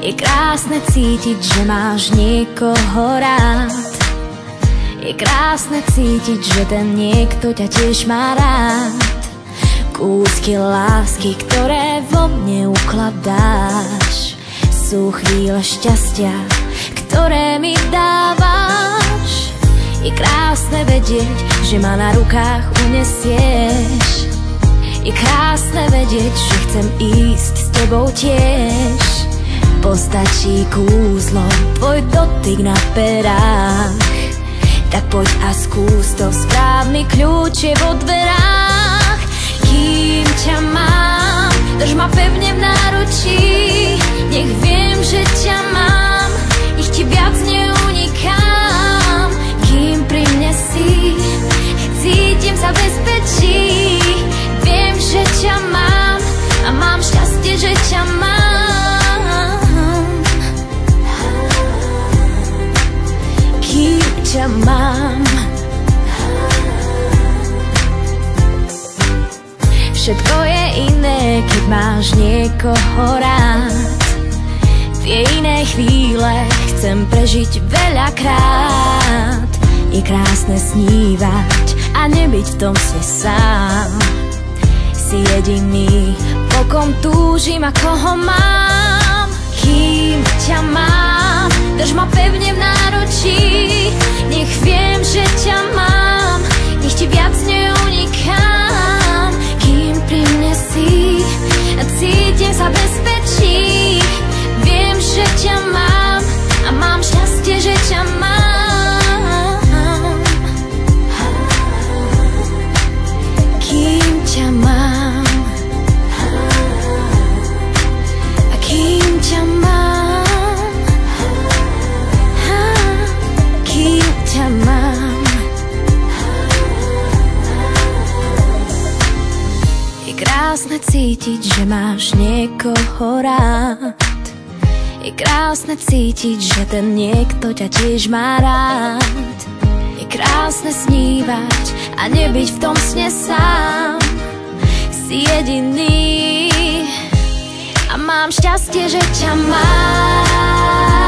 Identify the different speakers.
Speaker 1: Je krásne cítiť, že máš niekoho rád. Je krásne cítiť, že ten niekto ťa tiež má rád. Kúsky lásky, ktoré vo mne ukladáš, sú chvíle šťastia, ktoré mi dávaš. Je krásne vedieť, že ma na rukách unesieš. Je krásne vedieť, že chcem ísť s tebou tiež. Postačí kúzlo, tvoj dotyk na perách. Tak poď a skús to, správny kľúč je vo dverách. Kým ťa mám, drž ma pevne v náručí. Nech viem, že ťa mám, nech ti viac neunikám. Kým pri mne si, cítim sa bezpečí. Viem, že ťa mám a mám šťastie, že ťa mám. Kým ťa mám. Všetko je iné, keď máš niekoho rád. Tie iné chvíle chcem prežiť veľakrát. Je krásne snívať a nebyť v tom sne sám. Si jediný, po kom túžim a koho mám. Kým ťa mám, drž ma pevne v náručí. Nech viem, že ťa mám, nech ti viac neunikám. Kým pri mne si, cítim sa bezpečí. Viem, že ťa mám a mám šťastie, že ťa mám. Kým ťa mám a kým ťa mám, kým ťa mám. Je krásne cítiť, že máš niekoho rád. Je krásne cítiť, že ten niekto ťa tiež má rád. Je krásne snívať a nebyť v tom sne sám. Si jediný a mám šťastie, že ťa mám.